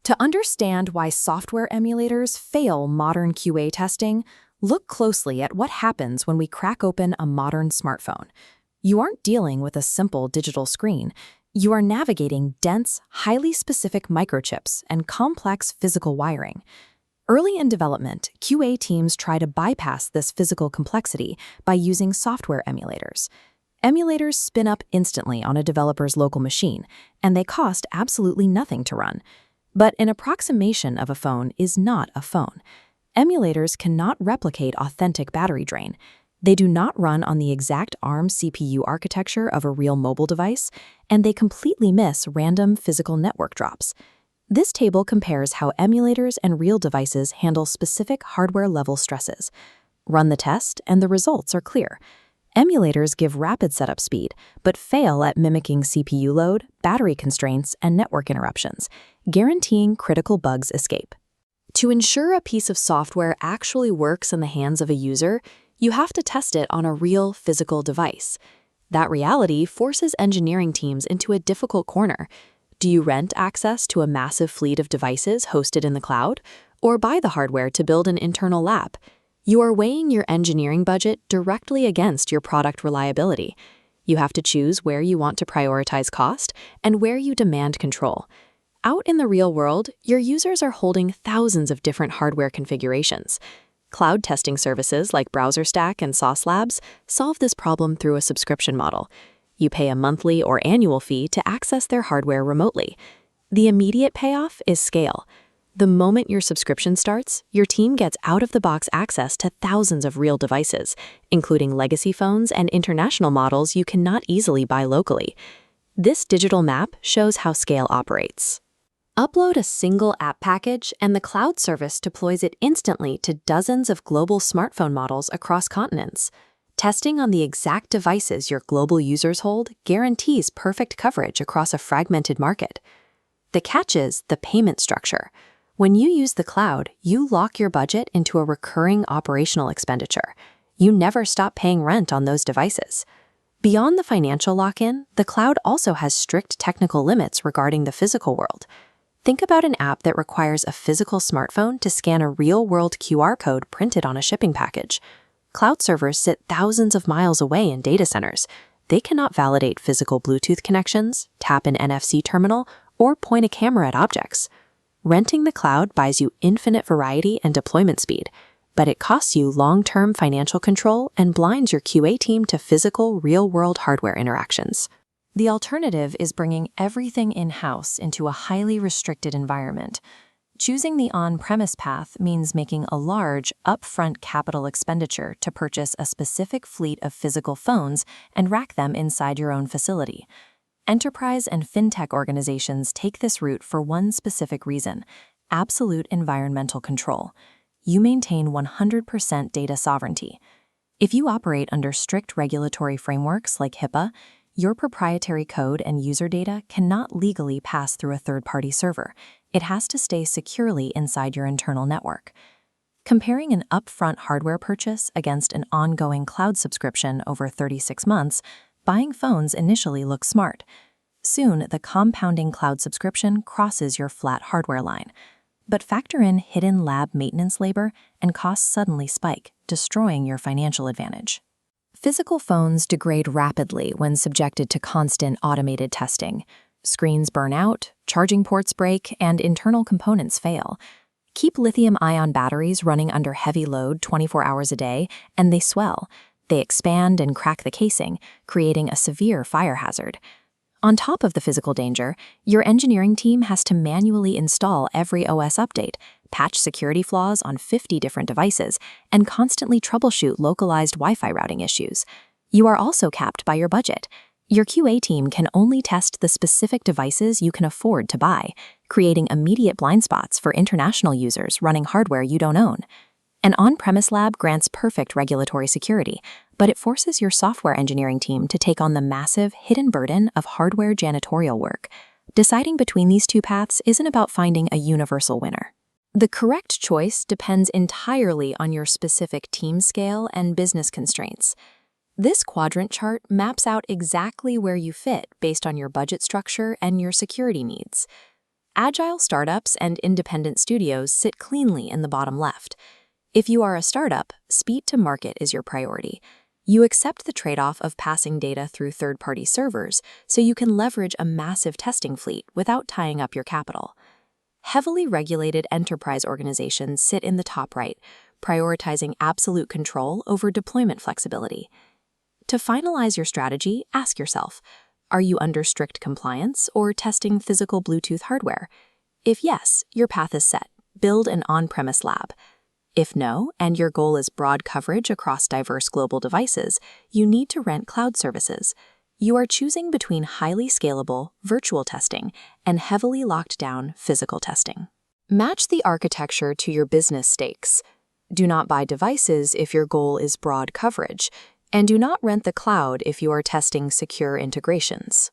To understand why software emulators fail modern QA testing, look closely at what happens when we crack open a modern smartphone. You aren't dealing with a simple digital screen. You are navigating dense, highly specific microchips and complex physical wiring. Early in development, QA teams try to bypass this physical complexity by using software emulators. Emulators spin up instantly on a developer's local machine, and they cost absolutely nothing to run. But an approximation of a phone is not a phone. Emulators cannot replicate authentic battery drain. They do not run on the exact ARM CPU architecture of a real mobile device, and they completely miss random physical network drops. This table compares how emulators and real devices handle specific hardware-level stresses. Run the test, and the results are clear. Emulators give rapid setup speed, but fail at mimicking CPU load, battery constraints, and network interruptions, guaranteeing critical bugs escape. To ensure a piece of software actually works in the hands of a user, you have to test it on a real physical device. That reality forces engineering teams into a difficult corner. Do you rent access to a massive fleet of devices hosted in the cloud, or buy the hardware to build an internal lab? You are weighing your engineering budget directly against your product reliability. You have to choose where you want to prioritize cost and where you demand control. Out in the real world, your users are holding thousands of different hardware configurations. Cloud testing services like BrowserStack and Sauce Labs solve this problem through a subscription model. You pay a monthly or annual fee to access their hardware remotely. The immediate payoff is scale. The moment your subscription starts, your team gets out-of-the-box access to thousands of real devices, including legacy phones and international models you cannot easily buy locally. This digital map shows how scale operates. Upload a single app package, and the cloud service deploys it instantly to dozens of global smartphone models across continents. Testing on the exact devices your global users hold guarantees perfect coverage across a fragmented market. The catch is the payment structure. When you use the cloud, you lock your budget into a recurring operational expenditure. You never stop paying rent on those devices. Beyond the financial lock-in, the cloud also has strict technical limits regarding the physical world. Think about an app that requires a physical smartphone to scan a real-world QR code printed on a shipping package. Cloud servers sit thousands of miles away in data centers. They cannot validate physical Bluetooth connections, tap an NFC terminal, or point a camera at objects. Renting the cloud buys you infinite variety and deployment speed, but it costs you long-term financial control and blinds your QA team to physical, real-world hardware interactions. The alternative is bringing everything in-house into a highly restricted environment. Choosing the on-premise path means making a large, upfront capital expenditure to purchase a specific fleet of physical phones and rack them inside your own facility. Enterprise and fintech organizations take this route for one specific reason: absolute environmental control. You maintain 100% data sovereignty. If you operate under strict regulatory frameworks like HIPAA, your proprietary code and user data cannot legally pass through a third-party server. It has to stay securely inside your internal network. Comparing an upfront hardware purchase against an ongoing cloud subscription over 36 months, buying phones initially looks smart. Soon, the compounding cloud subscription crosses your flat hardware line. But factor in hidden lab maintenance labor, and costs suddenly spike, destroying your financial advantage. Physical phones degrade rapidly when subjected to constant automated testing. Screens burn out, charging ports break, and internal components fail. Keep lithium-ion batteries running under heavy load 24 hours a day, and they swell. They expand and crack the casing, creating a severe fire hazard. On top of the physical danger, your engineering team has to manually install every OS update, patch security flaws on 50 different devices, and constantly troubleshoot localized Wi-Fi routing issues. You are also capped by your budget. Your QA team can only test the specific devices you can afford to buy, creating immediate blind spots for international users running hardware you don't own. An on-premise lab grants perfect regulatory security, but it forces your software engineering team to take on the massive, hidden burden of hardware janitorial work. Deciding between these two paths isn't about finding a universal winner. The correct choice depends entirely on your specific team scale and business constraints. This quadrant chart maps out exactly where you fit based on your budget structure and your security needs. Agile startups and independent studios sit cleanly in the bottom left. If you are a startup, speed to market is your priority. You accept the trade-off of passing data through third-party servers so you can leverage a massive testing fleet without tying up your capital. Heavily regulated enterprise organizations sit in the top right, prioritizing absolute control over deployment flexibility. To finalize your strategy, ask yourself, are you under strict compliance or testing physical Bluetooth hardware? If yes, your path is set. Build an on-premise lab. If no, and your goal is broad coverage across diverse global devices, you need to rent cloud services. You are choosing between highly scalable, virtual testing and heavily locked down physical testing. Match the architecture to your business stakes. Do not buy devices if your goal is broad coverage, and do not rent the cloud if you are testing secure integrations.